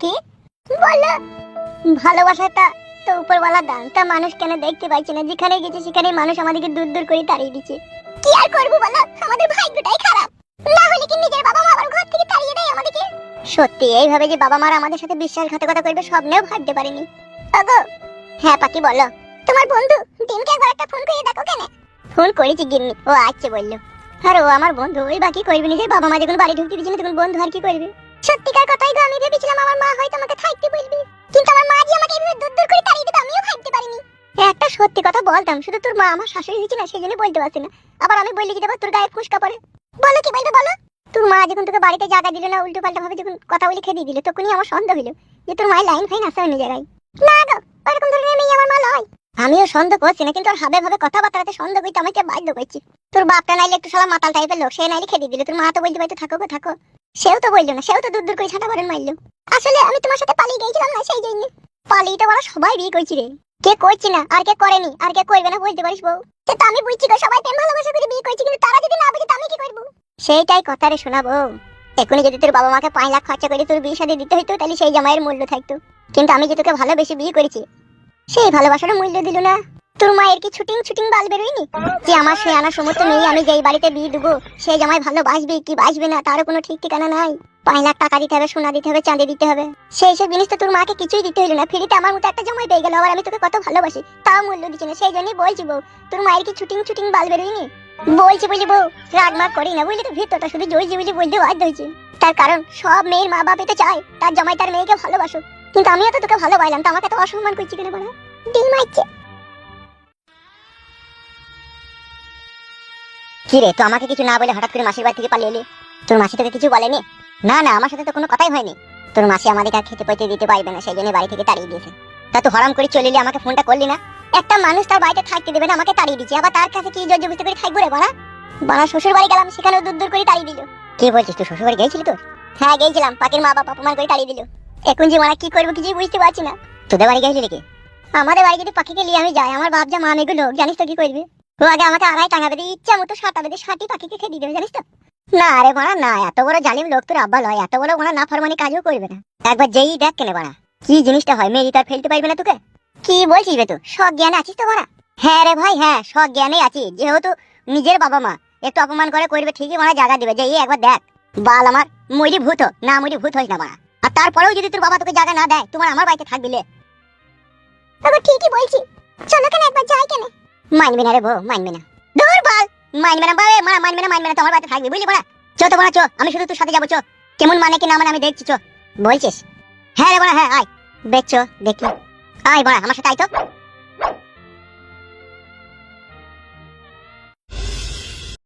কি বলো? ভালোবাসাটা তো উপরওয়ালা দান, তা মানুষ কেন দেখতে পাইছে না? যেখানে গেছে সেখানে মানুষ আমাদেরকে দূর দূর করে তাড়িয়ে দিচ্ছে। কি আর করবো বলো, আমাদের ভাগ্যটাই খারাপ। না হলে কি নিজের বাবা মা আবার ঘর থেকে তাড়িয়ে দেয় আমাদেরকে? সত্যি এইভাবে যে বাবা মারা আমাদের সাথে বিশ্বাসঘাতকতা করবে স্বপ্নেও ভাবতে পারিনি। ওগো হ্যাঁ পাখি বলো। তোমার বন্ধু ডিমকে একবার একটা ফোন করে দেখো কেন? ফোন করেছি গিন্নি, ও আচ্ছা বললো। আর ও আমার বন্ধু, ওই বাকি করবে নিজের বাবা মা যখন বাড়ি ঢুকতে দিচ্ছে না তখন বন্ধু আর কি করবে? সত্যিকার কথাই গো, আমি ভেবেছিলাম আমার মা হয়তো আমাকে থাকতে বলবে, কিন্তু আমার মা যে আমাকে এইভাবে দূর দূর করে তাড়িয়ে দেবে আমিও ভাবতে পারিনি। একটা সত্যি কথা বলতাম, শুধু তোর মা আমার শাশুড়ি হয়েছে না সেই জন্য বলতে পারছি না। আবার আমি বললি কি দেবো তোর গায়ে ফুসকা পড়ে? বলো কি বলবে বলো। তোর মা যখন তোকে বাড়িতে জায়গা দিল না, উল্টো পাল্টা ভাবে যখন কথা বলে খেয়ে দিল, তখনই আমার সন্দেহ হলো যে তোর মায়ের লাইন ফাইন আছে অন্য জায়গায়। না গো, ওরকম ধরনের মেয়ে আমার মা লয়। আমিও সন্দেহ করছি না, কিন্তু ওর হাবে ভাবে কথাবার্তাতে সন্দেহ করতে আমাকে বাধ্য করছি। তোর বাপটা নাইলে একটু শালা মাতাল টাইপের লোক, সে নাইলে খেয়ে দিল। তোর মা তো বলতে পারতো থাকো গো থাকো, সেও তো বললো না, সেও তো দূর দূর করে ছাটা করেন মারলো। আসলে আমি তোমার সাথে পালিয়ে গেছিলাম না, সেই জন্য। পালিয়ে তো বলা সবাই বিয়ে করছি রে, কে করছি না আর কে করেনি আর কে করবে না বলতে পারিস বউ? সেটা আমি বুঝছি গো, সবাই প্রেম ভালোবাসা করে বিয়ে করছি, কিন্তু তারা যদি না বুঝে আমি কি করবো? সেইটাই কথা রে শোনাবো। এখনই যদি তোর বাবা মাকে 5 লাখ খরচা করে তোর বিয়ে শাদী দিতে হইতো, তাহলে সেই জামাইয়ের মূল্য থাকতো। কিন্তু আমি যে তোকে ভালোবেসে বিয়ে করেছি, সেই ভালোবাসার মূল্য দিল না। তোর মায়ের কি ছুটিং ছুটিং বাল বেরোয়নি যে আমার সে আনা সমস্ত মেয়ে আমি যেই বাড়িতে বিয়ে দেবো সেই জামাই ভালোবাসবে কি বাসবে না তারও কোনো ঠিক ঠিকানা নাই। 5 লাখ টাকা দিতে হবে, সোনা দিতে হবে, চাঁদি দিতে হবে, সেই সব জিনিস তো তোর মাকে কিছুই দিতে হইলো না। ফ্রিতে আমার মতো একটা জামাই পেয়ে গেল, আবার আমি তোকে কত ভালোবাসি তাও মূল্য দিচ্ছি না। সেই জন্যই বলছি বউ, তোর মায়ের কি ছুটিং ছুটিং বাল বেরোয়নি? বলছি বলি বউ, রাগ মাগ করি না বুঝলি তো, ভিতরটা শুধু জয় জীবলি বলতে বাধ্য হয়েছে। তার কারণ সব মেয়ের মা বাপ তো চায় তার জামাই তার মেয়েকে ভালোবাসো, কিন্তু আমিও তো তোকে ভালোবাসলাম, তো আমাকে তো অসম্মান করছি কেন বলো? ডিম মারছে। কি রে, তো আমাকে কিছু না বলে হঠাৎ করে মাসির বাড়ি থেকে পালিয়ে এলি? তোর মাসি তোকে কিছু বলেনি? না না, আমার সাথে তো কোনো কথাই হয়নি। তোর মাসি আমাদেরকে আর খেতে পয়তে দিতে পারবে না, সেই জন্য বাড়ি থেকে তাড়িয়ে দিয়েছে। তা তুই হরাম করে চলে এলি, আমাকে ফোনটা করলি না? একটা মানুষ তার বাড়িতে থাকতে দেবে না, আমাকে তাড়িয়ে দিচ্ছে, আবার তার কাছে কি জর্জ বুঝতে করে থাকবো রে বাড়া? বাড়া শ্বশুর বাড়ি গেলাম, সেখানেও দূর দূর করে তাড়িয়ে দিল। কি বলছিস, তুই শ্বশুর বাড়ি গেছিলি? তোর হ্যাঁ গেছিলাম, পাখির মা বাবা অপমান করে তাড়িয়ে দিল। এখন যে মারা কি করবো কিছুই বুঝতে পারছি না। তোদের বাড়ি গেছিলি কি? আমাদের বাড়ি যদি পাখিকে নিয়ে আমি যাই, আমার বাপ যা মা মেগুলো জানিস তো কি করবে? ও আগে আমাকে আড়াই টাঙা বেঁধে ইচ্ছা মতো সাঁটা বেঁধে ষাটি পাখিকে খেয়ে দিয়ে দেবে জানিস তো? না রে বাড়া না, এত বড় জালিম লোক তোর আব্বা লয়, এত বড় বাড়া না ফরমানি কাজও করবে না। একবার যেই দেখ কেনে বাড়া কি জিনিসটা হয়, মেয়ে তার ফেলতে পারবে না তোকে। কি বলছিস বে তুই, সব জ্ঞানে আছিস তো বাড়া? হ্যাঁ রে ভাই হ্যাঁ, সব জ্ঞানে আছি। যেহেতু নিজের বাবা মা একটু অপমান করে করবে ঠিকই, বাড়া জায়গা দিবে যে একবার দেখ বাল আমার মরি ভূত না মরি ভূত হইস না বাড়া। আর তারপরেও যদি তোর বাবা তোকে জায়গা না দেয়, তোমার আমার বাড়িতে থাকবি লে। তবে ঠিকই বলছি, চলো কেন একবার যাই কেন? মানবে না রে বউ, মানবে না। দূর বাল, মানবে না বাবে মারা, মানবে না তোমার বাড়িতে থাকবি বুঝলি বাড়া। চো তো বাড়া চো, আমি শুধু তোর সাথে যাবো চো। কেমন মানে কি না মানে আমি দেখছি চো। বলছিস? হ্যাঁ রে বাড়া হ্যাঁ, আয় বেচো দেখি। আয় বাড়া আমার সাথে আয় তো।